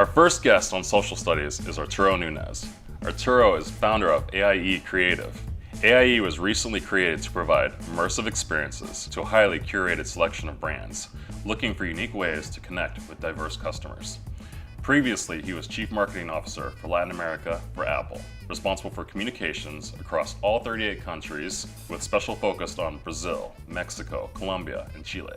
Our first guest on Social Studies is Arturo Nuñez. Arturo is founder of AIE Creative. AIE was recently created to provide immersive experiences to a highly curated selection of brands, looking for unique ways to connect with diverse customers. Previously, he was Chief Marketing Officer for Latin America for Apple, responsible for communications across all 38 countries with special focus on Brazil, Mexico, Colombia, and Chile.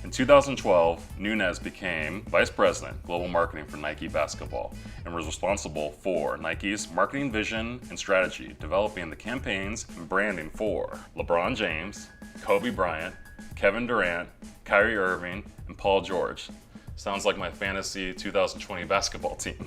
In 2012, Nuñez became Vice President, Global Marketing for Nike Basketball and was responsible for Nike's marketing vision and strategy, developing the campaigns and branding for LeBron James, Kobe Bryant, Kevin Durant, Kyrie Irving, and Paul George. Sounds like my fantasy 2020 basketball team.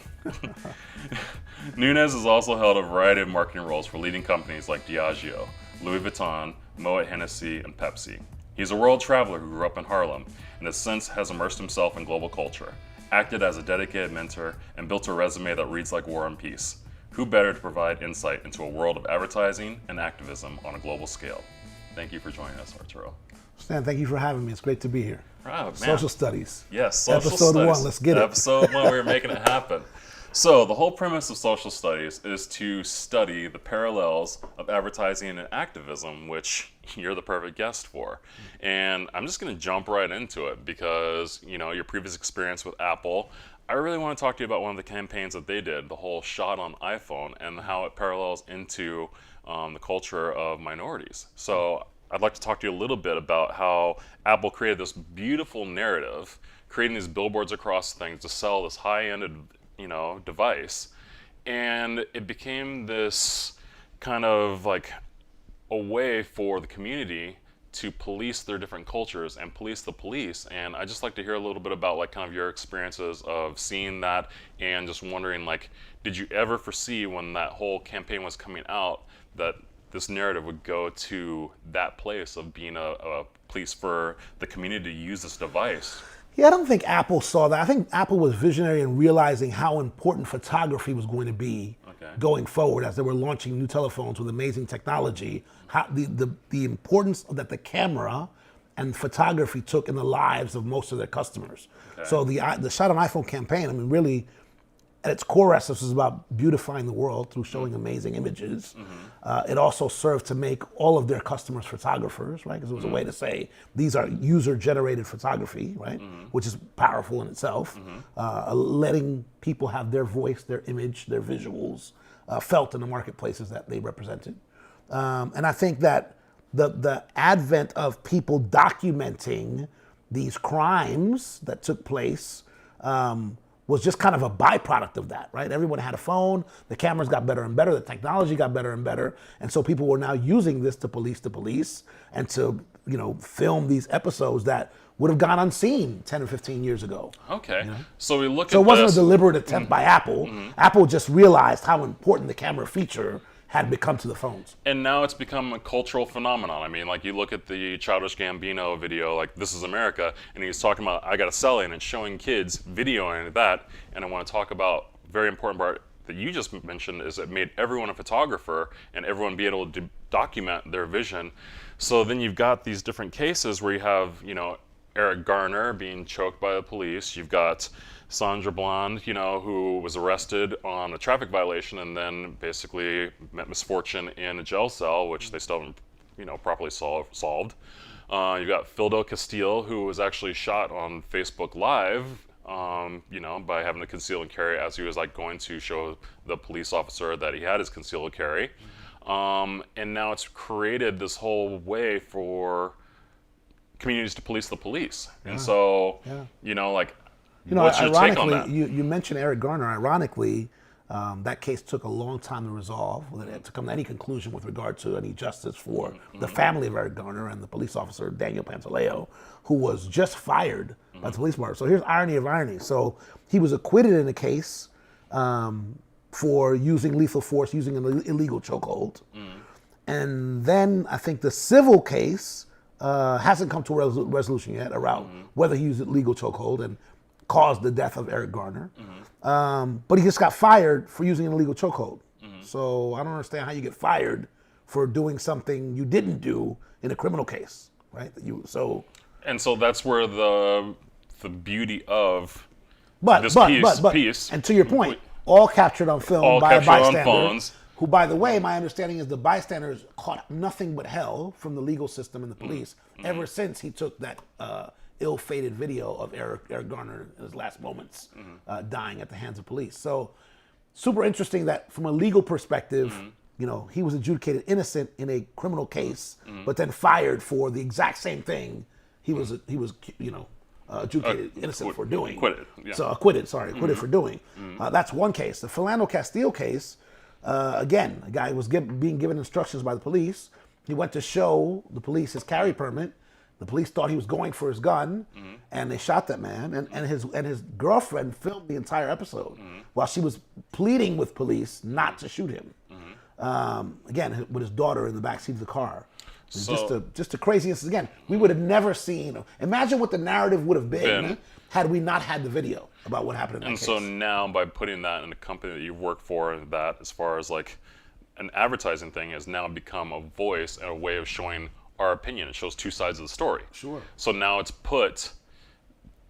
Nuñez has also held a variety of marketing roles for leading companies like Diageo, Louis Vuitton, Moet Hennessy, and Pepsi. He's a world traveler who grew up in Harlem and since has immersed himself in global culture, acted as a dedicated mentor, and built a resume that reads like War and Peace. Who better to provide insight into a world of advertising and activism on a global scale? Thank you for joining us, Arturo. Stan, thank you for having me. It's great to be here. Oh, man. Social Studies. Yes, Social Episode Studies. 1, let's get it. Episode 1, we're making it happen. So the whole premise of Social Studies is to study the parallels of advertising and activism, which you're the perfect guest for. And I'm just going to jump right into it because, you know, your previous experience with Apple, I really want to talk to you about one of the campaigns that they did, the whole shot on iPhone, and how it parallels into the culture of minorities. So I'd like to talk to you a little bit about how Apple created this beautiful narrative, creating these billboards across things to sell this high-end, device, and it became this kind of like a way for the community to police their different cultures and police the police. And I just like to hear a little bit about like kind of your experiences of seeing that, and just wondering, like, did you ever foresee when that whole campaign was coming out that this narrative would go to that place of being a place for the community to use this device? Yeah, I don't think Apple saw that. I think Apple was visionary in realizing how important photography was going to be going forward as they were launching new telephones with amazing technology. How the importance that the camera and photography took in the lives of most of their customers. Okay. So the Shot on iPhone campaign, I mean, really, at its core essence, is about beautifying the world through showing amazing images. It also served to make all of their customers photographers, right? Because it was a way to say, these are user-generated photography, right? Which is powerful in itself. Letting people have their voice, their image, their visuals felt in the marketplaces that they represented. And I think that the advent of people documenting these crimes that took place was just kind of a byproduct of that, right? Everyone had a phone, the cameras got better and better, the technology got better and better, and so people were now using this to police the police and to, film these episodes that would have gone unseen 10 or 15 years ago. Okay, so we look at So it wasn't a deliberate attempt by Apple. Apple just realized how important the camera feature had become to the phones. And now it's become a cultural phenomenon. I mean, like, you look at the Childish Gambino video, like This Is America, and he's talking about, I got a celly, and it's showing kids videoing that. And I want to talk about a very important part that you just mentioned, is it made everyone a photographer and everyone be able to document their vision. So then you've got these different cases where you have, Eric Garner being choked by the police. You've got Sandra Bland, who was arrested on a traffic violation and then basically met misfortune in a jail cell, which they still haven't, properly solved. You've got Phil Del Castillo, who was actually shot on Facebook Live, by having to conceal and carry as he was going to show the police officer that he had his concealed carry. And now it's created this whole way for communities to police the police. And so, what's your take on that? You mentioned Eric Garner. Ironically, that case took a long time to resolve, to come to any conclusion with regard to any justice for the family of Eric Garner and the police officer, Daniel Pantaleo, who was just fired by the police department. So here's irony of irony. So he was acquitted in a case for using lethal force, using an illegal chokehold. And then I think the civil case hasn't come to a resolution yet around whether he used a legal chokehold and caused the death of Eric Garner. But he just got fired for using an illegal chokehold. So I don't understand how you get fired for doing something you didn't do in a criminal case, right? And so that's where the beauty of But, this but, piece, and to your point, all captured on film all by a captured on bystander. phones. Who, by the way, my understanding is the bystanders caught nothing but hell from the legal system and the police ever since he took that ill-fated video of Eric Garner in his last moments dying at the hands of police. So, super interesting that from a legal perspective, you know, he was adjudicated innocent in a criminal case, but then fired for the exact same thing he was you know, adjudicated innocent for doing. Acquitted. Yeah. So acquitted for doing. That's one case. The Philando Castile case, again, a guy was being given instructions by the police. He went to show the police his carry permit. The police thought he was going for his gun, and they shot that man. And his girlfriend filmed the entire episode while she was pleading with police not to shoot him. Again, with his daughter in the backseat of the car. So, just a craziness. Again, we would have never seen. Imagine what the narrative would have been had we not had the video about what happened in that case. And so now, by putting that in a company that you've worked for, that as far as like an advertising thing has now become a voice and a way of showing our opinion. It shows two sides of the story. Sure. So now it's put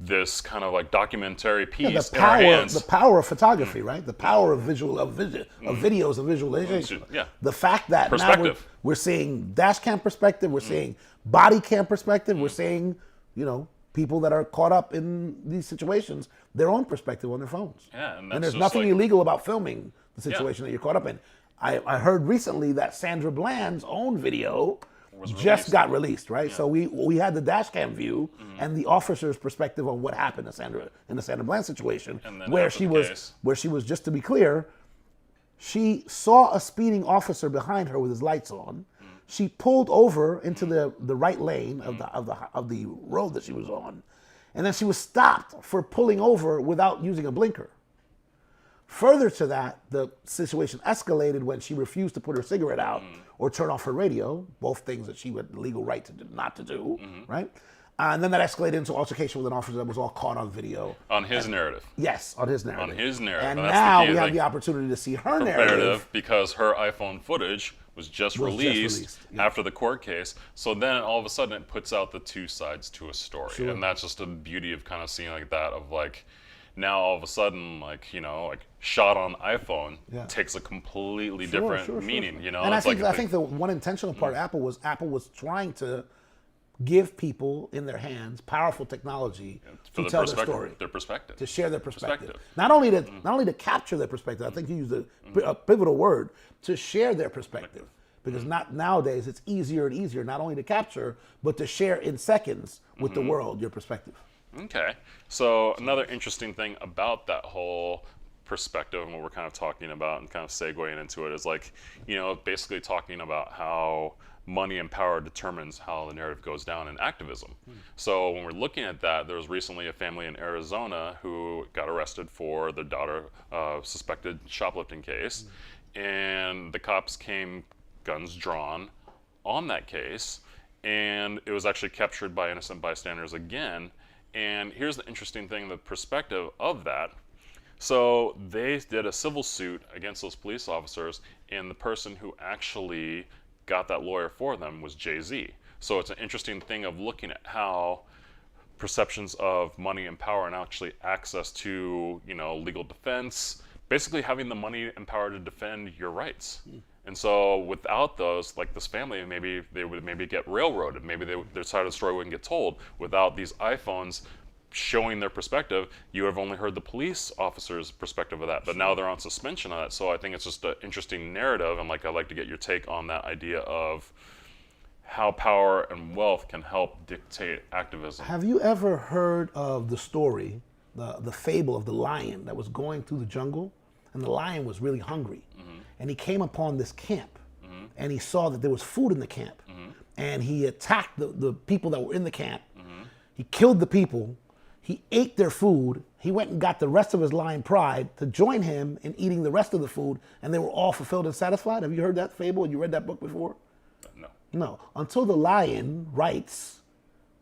this kind of like documentary piece the in our power, hands. the power of photography, right? The power of videos and visualization. Yeah. The fact that now we're seeing dash cam perspective, we're seeing body cam perspective, we're seeing, you know, people that are caught up in these situations, their own perspective on their phones. Yeah, and there's nothing illegal about filming the situation that you're caught up in. I heard recently that Sandra Bland's own video just got released, right? Yeah. So we had the dash cam view and the officer's perspective on what happened in the Sandra Bland situation, where she was, just to be clear, she saw a speeding officer behind her with his lights on. She pulled over into the right lane of the road that she was on, and then she was stopped for pulling over without using a blinker. Further to that, the situation escalated when she refused to put her cigarette out or turn off her radio, both things that she had legal right to do, not to do, right? And then that escalated into altercation with an officer that was all caught on video. On his narrative. Yes, on his narrative. On his narrative. And now we have the opportunity to see her narrative. Because her iPhone footage was just released after the court case. So then all of a sudden it puts out the two sides to a story. Sure. And that's just a beauty of kind of seeing like that of like, now all of a sudden, like, you know, like shot on iPhone takes a completely different meaning, you know? And I think the one intentional part of Apple was trying to give people in their hands powerful technology to tell their perspective, to share their perspective. Not only to capture their perspective, I think you used a pivotal word, to share their perspective. Because nowadays it's easier and easier not only to capture, but to share in seconds with the world your perspective. Okay, so another interesting thing about that whole perspective and what we're kind of talking about and kind of segueing into it is like, you know, basically talking about how money and power determines how the narrative goes down in activism. So when we're looking at that, there was recently a family in Arizona who got arrested for their daughter suspected shoplifting case, and the cops came, guns drawn, on that case, and it was actually captured by innocent bystanders again. And here's the interesting thing, the perspective of that. So they did a civil suit against those police officers, and the person who actually got that lawyer for them was Jay-Z. So it's an interesting thing of looking at how perceptions of money and power and actually access to, you know, legal defense, basically having the money and power to defend your rights. And so without those, like this family, maybe they would get railroaded. Maybe their side of the story wouldn't get told. Without these iPhones showing their perspective, you have only heard the police officer's perspective of that. But now they're on suspension on that. So I think it's just an interesting narrative. And like, I'd like to get your take on that idea of how power and wealth can help dictate activism. Have you ever heard of the story, the fable of the lion that was going through the jungle? And the lion was really hungry. And he came upon this camp. And he saw that there was food in the camp. And he attacked the people that were in the camp. He killed the people. He ate their food. He went and got the rest of his lion pride to join him in eating the rest of the food. And they were all fulfilled and satisfied. Have you heard that fable? You read that book before? No. Until the lion writes,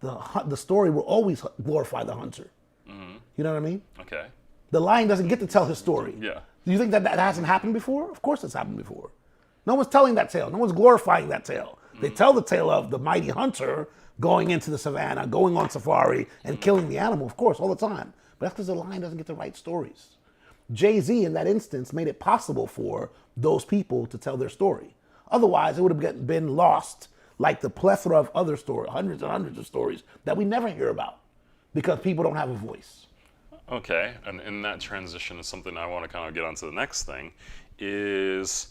the story will always glorify the hunter. You know what I mean? Okay. The lion doesn't get to tell his story. Yeah. Do you think that hasn't happened before? Of course it's happened before. No one's telling that tale. No one's glorifying that tale. They tell the tale of the mighty hunter going into the savannah, going on safari, and killing the animal, of course, all the time. But that's because the line doesn't get the right stories. Jay-Z, in that instance, made it possible for those people to tell their story. Otherwise, it would have been lost like the plethora of other stories, hundreds and hundreds of stories that we never hear about because people don't have a voice. Okay, and in that transition is something I want to kind of get onto the next thing, is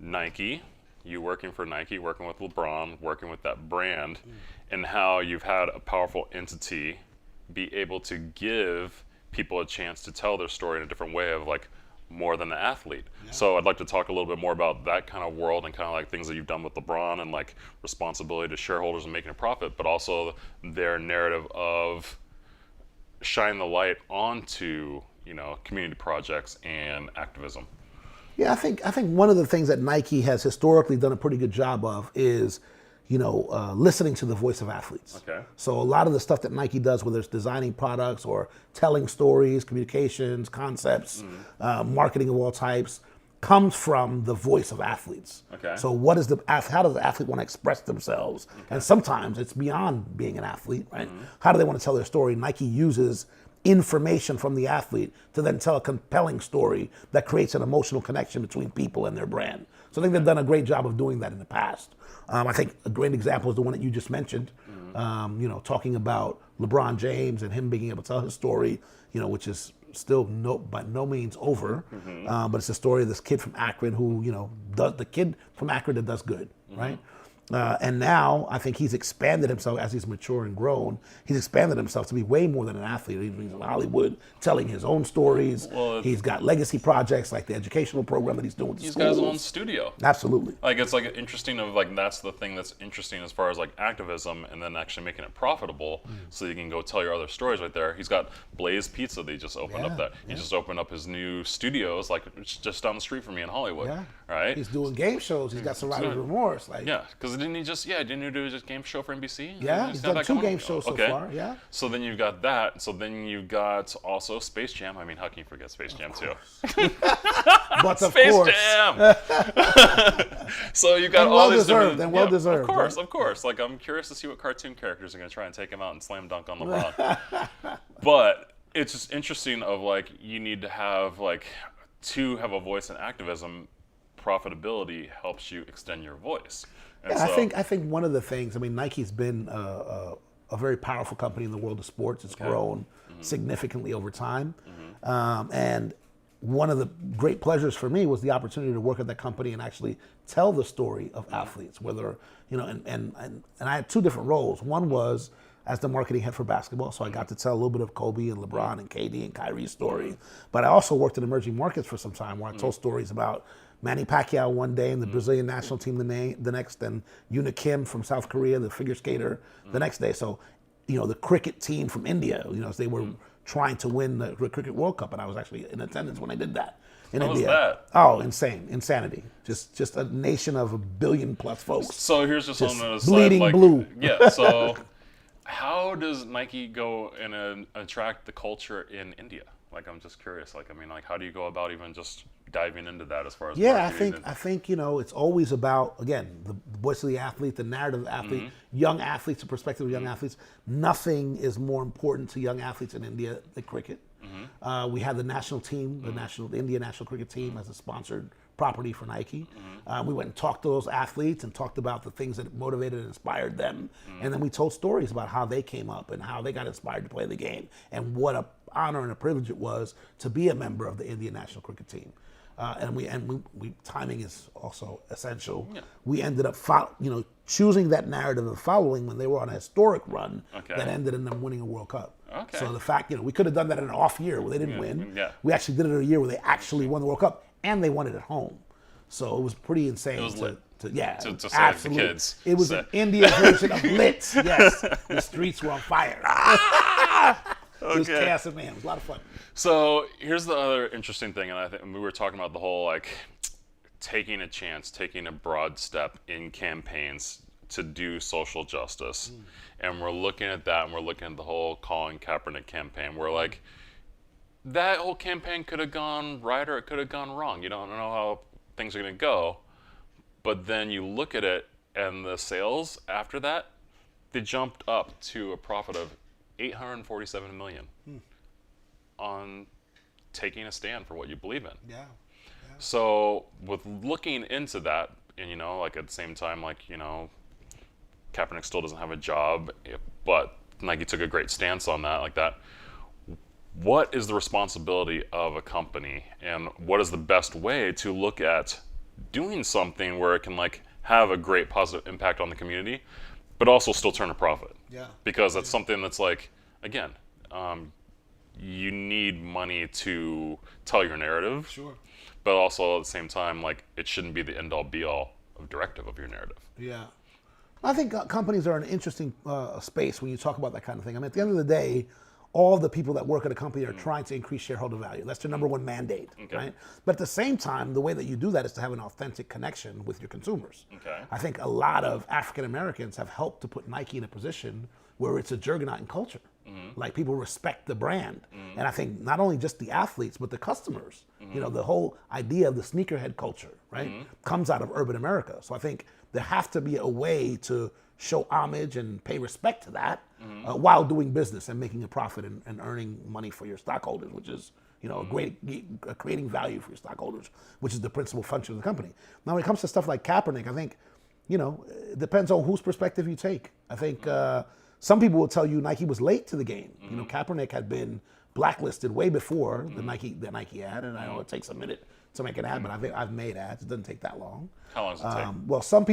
Nike, you working for Nike, working with LeBron, working with that brand, and how you've had a powerful entity be able to give people a chance to tell their story in a different way of like more than the athlete. Yeah. So I'd like to talk a little bit more about that kind of world and kind of like things that you've done with LeBron and like responsibility to shareholders and making a profit, but also their narrative of shine the light onto, you know, community projects and activism. Yeah, I think one of the things that Nike has historically done a pretty good job of is, you know, listening to the voice of athletes. Okay. So a lot of the stuff that Nike does, whether it's designing products or telling stories, communications, concepts, marketing of all types, comes from the voice of athletes. Okay. So how does the athlete want to express themselves? Okay. And sometimes it's beyond being an athlete, right? How do they want to tell their story? Nike uses information from the athlete to then tell a compelling story that creates an emotional connection between people and their brand. So I think they've done a great job of doing that in the past. I think a great example is the one that you just mentioned, you know, talking about LeBron James and him being able to tell his story, you know, which is still by no means over, but it's the story of this kid from Akron who, you know, the kid from Akron that does good, right? And now I think he's expanded himself as he's mature and grown. He's expanded himself to be way more than an athlete. He's in Hollywood telling his own stories. Well, he's got legacy projects like the educational program that he's doing with the schools. He's got his own studio. Absolutely. Like it's like interesting of like that's the thing that's interesting as far as like activism and then actually making it profitable so you can go tell your other stories right there. He's got Blaze Pizza that he just opened up that. He just opened up his new studios like it's just down the street from me in Hollywood. Yeah. Right? He's doing game shows. He's got Survivor's Remorse. Like because didn't he do just game show for NBC? Yeah, he's done 2 game shows so far. Yeah. So then you've got that. So then you've got also Space Jam. I mean, how can you forget Space Jam too? But of Space course. Jam. So you got and all well these deserved, different. and well deserved. Of course. Like I'm curious to see what cartoon characters are going to try and take him out and slam dunk on LeBron. But it's just interesting of like you need to have like to have a voice in activism. Profitability helps you extend your voice. And yeah, so, I think one of the things, I mean, Nike's been a very powerful company in the world of sports. It's grown significantly over time. And one of the great pleasures for me was the opportunity to work at that company and actually tell the story of athletes, whether, you know, and I had 2 different roles. One was as the marketing head for basketball, so I got to tell a little bit of Kobe and LeBron and KD and Kyrie's story. But I also worked in emerging markets for some time where I told stories about Manny Pacquiao one day and the Brazilian national team the next, and Yuna Kim from South Korea, the figure skater, the next day. So, you know, the cricket team from India, you know, they were trying to win the Cricket World Cup, and I was actually in attendance when I did that in India. Was that? Oh, insanity! Just a nation of 1 billion plus folks. So here's just on the side, bleeding like, blue. Yeah. So how does Nike go and attract the culture in India? Like, I'm just curious. Like, I mean, like, how do you go about even just diving into that as far as I think you know, it's always about, again, the voice of the athlete, the narrative of the athlete, young athletes, the perspective of young athletes. Nothing is more important to young athletes in India than cricket. We have the national team, the India national cricket team, as a sponsored property for Nike. We went and talked to those athletes and talked about the things that motivated and inspired them. And then we told stories about how they came up and how they got inspired to play the game and what a honor and a privilege it was to be a member of the Indian national cricket team. And we timing is also essential. Yeah. We ended up choosing that narrative of following when they were on a historic run that ended in them winning a World Cup. Okay. So the fact, you know, we could have done that in an off year where they didn't win. Yeah. We actually did it in a year where they actually won the World Cup and they won it at home. So it was pretty insane. It was lit. To say absolutely. The kids. It was an India version of lit. Yes. The streets were on fire. It was chaos and mayhem. It was a lot of fun. So here's the other interesting thing, and I think we were talking about the whole like taking a chance, taking a broad step in campaigns to do social justice, and we're looking at that, and we're looking at the whole Colin Kaepernick campaign. We're like, that whole campaign could have gone right or it could have gone wrong. You don't know how things are going to go, but then you look at it, and the sales after that, they jumped up to a profit of $847 million. on taking a stand for what you believe in. Yeah. So with looking into that, and like at the same time, like Kaepernick still doesn't have a job, but Nike took a great stance on that, like that. What is the responsibility of a company, and what is the best way to look at doing something where it can like have a great positive impact on the community, but also still turn a profit? Yeah. Because that's something that's like, again, you need money to tell your narrative. Sure. But also at the same time, like it shouldn't be the end-all be-all of directive of your narrative. Yeah. I think companies are an interesting space when you talk about that kind of thing. I mean, at the end of the day, all the people that work at a company are trying to increase shareholder value. That's their number one mandate, right? But at the same time, the way that you do that is to have an authentic connection with your consumers. Okay. I think a lot of African Americans have helped to put Nike in a position where it's a juggernaut in culture. Like people respect the brand. And I think not only just the athletes, but the customers. The whole idea of the sneakerhead culture, right, comes out of urban America. So I think there has to be a way to show homage and pay respect to that while doing business and making a profit and earning money for your stockholders, which is creating value for your stockholders, which is the principal function of the company. Now, when it comes to stuff like Kaepernick, I think, it depends on whose perspective you take. I think some people will tell you Nike was late to the game. Kaepernick had been blacklisted way before the Nike ad, and I know it takes a minute to make an ad, but I've made ads. It doesn't take that long. How long does it take? Well, some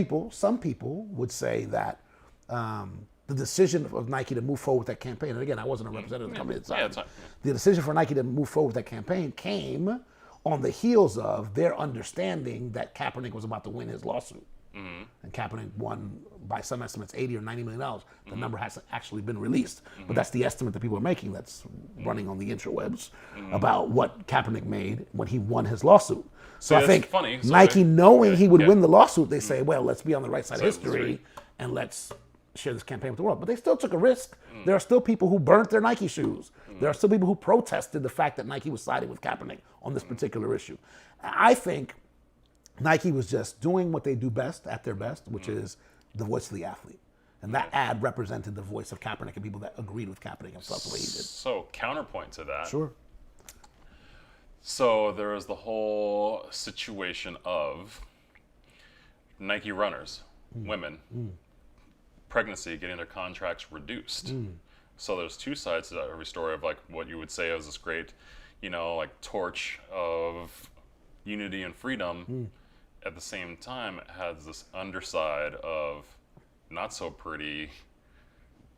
people would say that the decision of Nike to move forward with that campaign, and again, I wasn't a representative of the company at the time. The decision for Nike to move forward with that campaign came on the heels of their understanding that Kaepernick was about to win his lawsuit. And Kaepernick won, by some estimates, $80 or $90 million. The number hasn't actually been released, but that's the estimate that people are making that's running on the interwebs about what Kaepernick made when he won his lawsuit. So I think funny. Nike, knowing he would win the lawsuit, they say, well, let's be on the right side of history and let's share this campaign with the world. But they still took a risk. There are still people who burnt their Nike shoes. There are still people who protested the fact that Nike was siding with Kaepernick on this particular issue. I think Nike was just doing what they do best, at their best, which is the voice of the athlete. And that ad represented the voice of Kaepernick and people that agreed with Kaepernick and felt the way he did. So, counterpoint to that. Sure. So, there is the whole situation of Nike runners, women, pregnancy, getting their contracts reduced. So, there's two sides to every story of like what you would say is this great, like torch of unity and freedom. At the same time, it has this underside of not so pretty,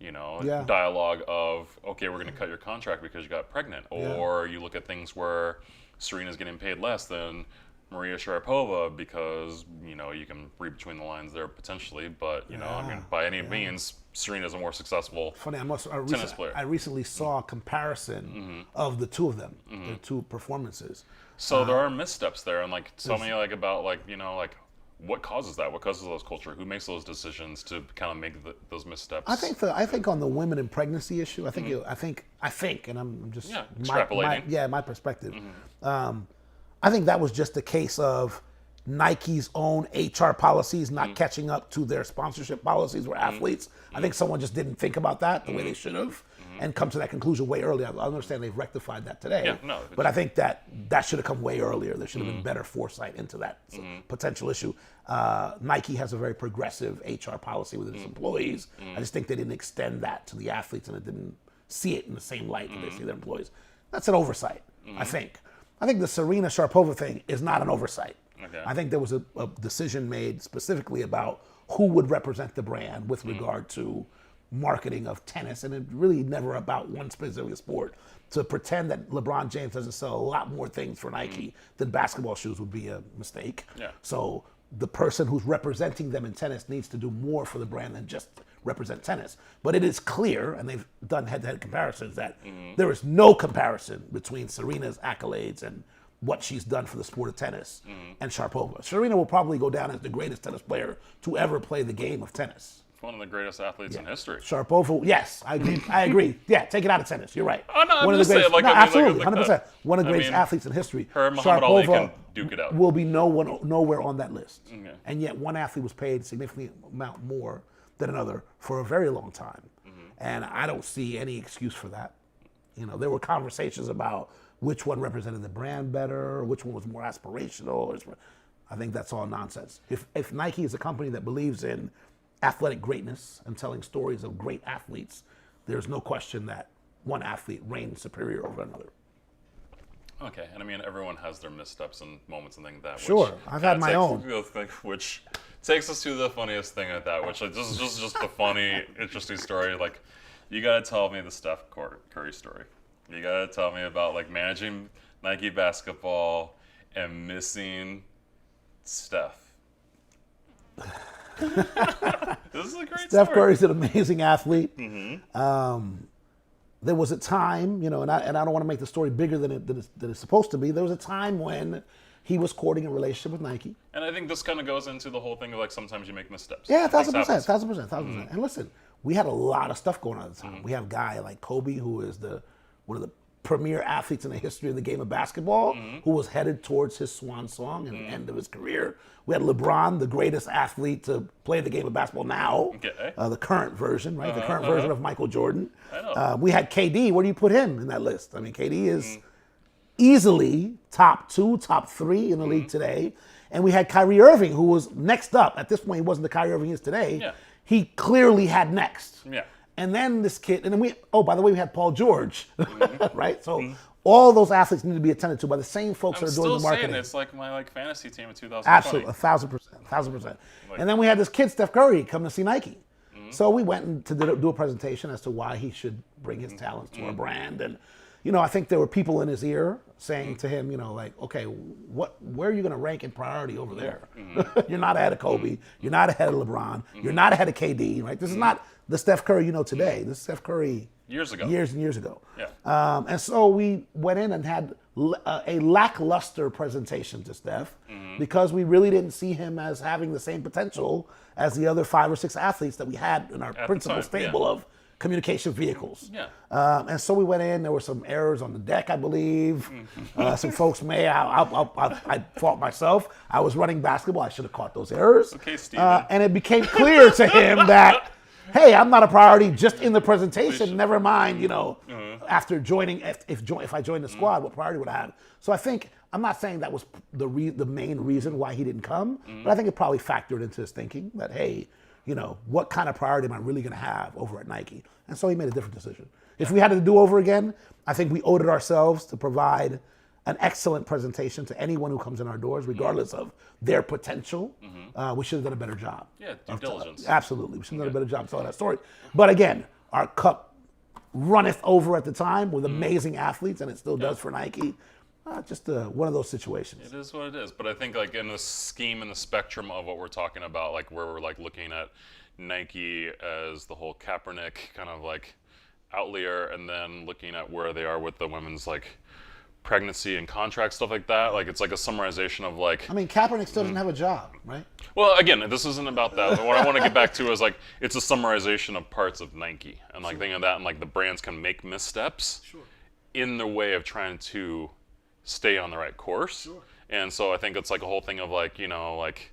dialogue of, okay, we're going to cut your contract because you got pregnant. Or you look at things where Serena's getting paid less than Maria Sharapova because, you can read between the lines there potentially. But, by any means, Serena's a more successful tennis player. I recently saw a comparison of the two of them, their two performances. So there are missteps there, and like tell me like about like what causes that? What causes those culture? Who makes those decisions to kind of make those missteps? I think on the women and pregnancy issue, I think, and I'm just extrapolating. My perspective. I think that was just a case of Nike's own HR policies not catching up to their sponsorship policies for athletes. I think someone just didn't think about that the way they should have. And come to that conclusion way earlier. I understand they've rectified that today, but I think that should have come way earlier. There should have been better foresight into that potential issue. Nike has a very progressive HR policy with its employees. I just think they didn't extend that to the athletes, and it didn't see it in the same light that they see their employees. That's an oversight, I think. I think the Serena Sharapova thing is not an oversight. Okay. I think there was a decision made specifically about who would represent the brand with regard to marketing of tennis, and it really never about one specific sport. To pretend that LeBron James doesn't sell a lot more things for Nike than basketball shoes would be a mistake. Yeah. So the person who's representing them in tennis needs to do more for the brand than just represent tennis. But it is clear, and they've done head-to-head comparisons, that there is no comparison between Serena's accolades and what she's done for the sport of tennis and Sharapova. Serena will probably go down as the greatest tennis player to ever play the game of tennis. One of the greatest athletes in history. Sharapova, yes, I agree. Yeah, take it out of tennis. You're right. Oh no, I'm one just of the greatest, saying, no, absolutely, 100%. One of the greatest athletes in history. Her and Muhammad Ali Sharapova can duke it out. will be nowhere on that list. Okay. And yet, one athlete was paid a significant amount more than another for a very long time, and I don't see any excuse for that. There were conversations about which one represented the brand better, which one was more aspirational. I think that's all nonsense. If Nike is a company that believes in athletic greatness and telling stories of great athletes, there's no question that one athlete reigns superior over another. Okay, and I mean, everyone has their missteps and moments and things like that. Sure, I've had my own. Which takes us to the funniest thing at that, which this is just the funny, interesting story. Like, you gotta tell me the Steph Curry story. You gotta tell me about like managing Nike basketball and missing Steph. This is a great Steph story. Curry's an amazing athlete. Mm-hmm. There was a time, and I don't want to make the story bigger than it's supposed to be. There was a time when he was courting a relationship with Nike. And I think this kind of goes into the whole thing of like sometimes you make missteps. Yeah, 1,000%. And listen, we had a lot of stuff going on at the time. We have a guy like Kobe, who is one of the premier athletes in the history of the game of basketball, who was headed towards his swan song and end of his career. We had LeBron, the greatest athlete to play the game of basketball now, the current version, right? The current version of Michael Jordan. I know. We had KD. Where do you put him in that list? I mean, KD is easily top 2, top 3 in the league today. And we had Kyrie Irving, who was next up. At this point, he wasn't the Kyrie Irving he is today. Yeah. He clearly had next. Yeah. And then this kid, and then by the way, we had Paul George, right? So all those athletes need to be attended to by the same folks that are doing the marketing. Saying it's like my fantasy team in 2020. Absolutely, 1,000%. And then we had this kid, Steph Curry, come to see Nike. So we went to do a presentation as to why he should bring his talents to our brand. And, I think there were people in his ear saying to him, like, okay, where are you going to rank in priority over there? You're not ahead of Kobe. You're not ahead of LeBron. You're not ahead of KD, right? This is not the Steph Curry you know today. This is Steph Curry years ago. Years and years ago. Yeah. And so we went in and had a lackluster presentation to Steph because we really didn't see him as having the same potential as the other 5 or 6 athletes that we had in our principal stable of communication vehicles. Yeah. And so we went in. There were some errors on the deck, I believe. Some folks I fault myself. I was running basketball. I should have caught those errors. Okay, Steven. And it became clear to him that, hey, I'm not a priority just in the presentation. Never mind, after joining, if I joined the squad, what priority would I have? So I think, I'm not saying that was the main reason why he didn't come, but I think it probably factored into his thinking that, hey, what kind of priority am I really going to have over at Nike? And so he made a different decision. If we had to do over again, I think we owed it ourselves to provide an excellent presentation to anyone who comes in our doors, regardless of their potential. We should have done a better job. Yeah, due diligence. Absolutely. We should have done a better job telling that story. But again, our cup runneth over at the time with amazing athletes, and it still does for Nike. Just one of those situations. It is what it is. But I think like in the scheme and the spectrum of what we're talking about, like where we're like looking at Nike as the whole Kaepernick kind of like outlier, and then looking at where they are with the women's like pregnancy and contract stuff like that. Like it's like a summarization of like. I mean, Kaepernick still doesn't have a job, right? Well, again, this isn't about that. What I want to get back to is like it's a summarization of parts of Nike, and like thinking of that, and like the brands can make missteps in the way of trying to stay on the right course. And so I think it's like a whole thing of like, like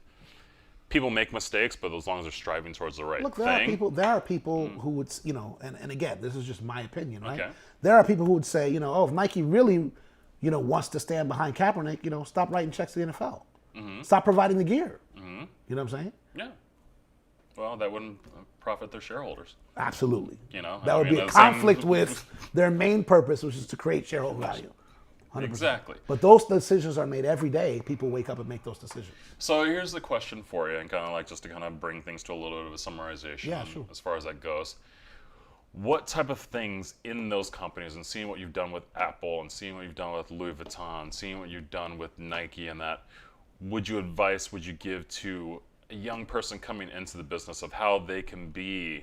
people make mistakes, but as long as they're striving towards the right thing. There are people who would, and again, this is just my opinion, right? Okay. There are people who would say, if Nike really, wants to stand behind Kaepernick, stop writing checks to the NFL. Stop providing the gear. You know what I'm saying? Yeah. Well, that wouldn't profit their shareholders. Absolutely. That would be a conflict with their main purpose, which is to create shareholder value. 100%. Exactly. But those decisions are made every day. People wake up and make those decisions. So here's the question for you, and kind of like just to kind of bring things to a little bit of a summarization as far as that goes. What type of things in those companies, and seeing what you've done with Apple, and seeing what you've done with Louis Vuitton, seeing what you've done with Nike and that, would you give to a young person coming into the business of how they can be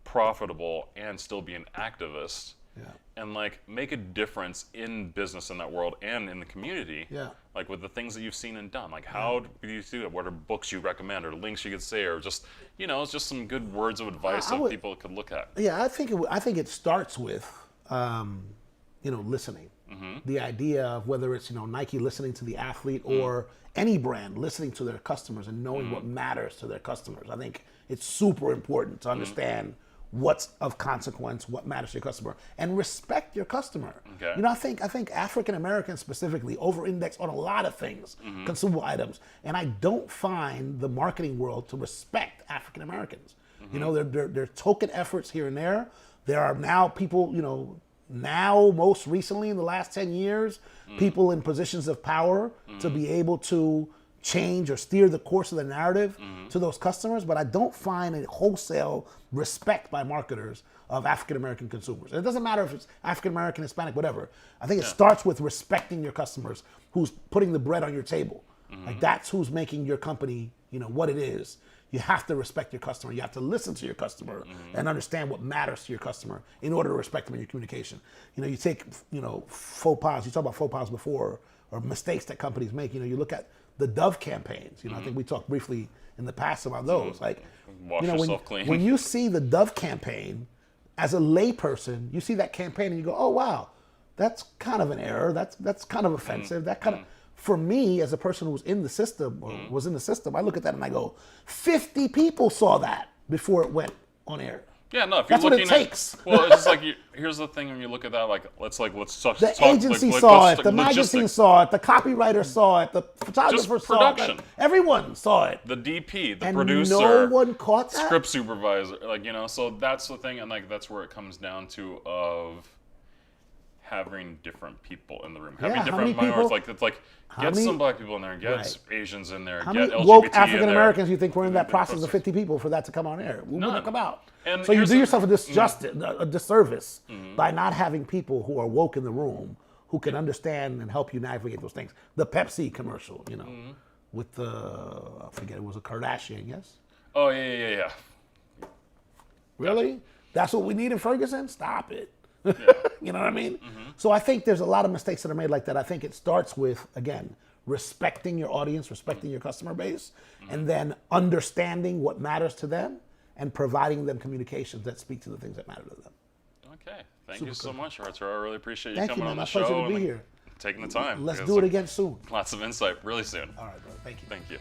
profitable and still be an activist? Yeah. And like make a difference in business in that world and in the community. Yeah. Like with the things that you've seen and done. Like how do you do it? What are books you recommend or links you could say, or just it's just some good words of advice that people could look at. Yeah, I think it starts with listening. The idea of whether it's Nike listening to the athlete or any brand listening to their customers and knowing what matters to their customers. I think it's super important to understand what's of consequence, what matters to your customer, and respect your customer. Okay. You know, I think African Americans specifically over-index on a lot of things, consumable items, and I don't find the marketing world to respect African Americans. You know, they're token efforts here and there. There are now people, you know, now most recently in the last 10 years, people in positions of power to be able to change or steer the course of the narrative to those customers, but I don't find a wholesale respect by marketers of African American consumers. And it doesn't matter if it's African American, Hispanic, whatever. I think it starts with respecting your customers, who's putting the bread on your table. Like that's who's making your company, you know, what it is. You have to respect your customer. You have to listen to your customer and understand what matters to your customer in order to respect them in your communication. You know, you take, you know, faux pas. You talked about faux pas before, or mistakes that companies make. You know, you look at the Dove campaigns. You know, I think we talked briefly in the past about those. Like, Wash you know, yourself clean. when you see the Dove campaign, as a layperson, you see that campaign and you go, oh wow, that's kind of an error. That's kind of offensive. That kind of, for me as a person who was in the system or was in the system, I look at that and I go, 50 people saw that before it went on air. Yeah, no, if you're That's what it looking takes. Well, it's just like, here's the thing when you look at that, like, let's talk. The agency saw it, the magazine logistics. saw it, the copywriter saw it, the photographer saw it, production. everyone saw it. The DP, the And producer, no one caught that? script supervisor, like, you know, so that's the thing, and like that's where it comes down to of having different people in the room, having how different many people- minorities. Like, it's like get many- some black people in there, get Right. Asians in there, How get many LGBT woke in African there. Americans you think were in that process of 50 people for that to come on air? It wouldn't have come out. And So you here's do the- yourself a disservice by not having people who are woke in the room who can understand and help you navigate those things. The Pepsi commercial, you know, with the, I forget, it was a Kardashian, yes? Oh yeah. Really? That's what we need in Ferguson? Stop it. You know what I mean? So I think there's a lot of mistakes that are made like that. I think it starts with, again, respecting your audience, respecting your customer base, and then understanding what matters to them and providing them communications that speak to the things that matter to them. Okay, thank you so much, Arturo. I really appreciate you Thank you, coming man. on My the show pleasure to be and here. taking the time. Let's because do it again soon. Lots of insight really soon. All right, bro. Thank you. Thank you.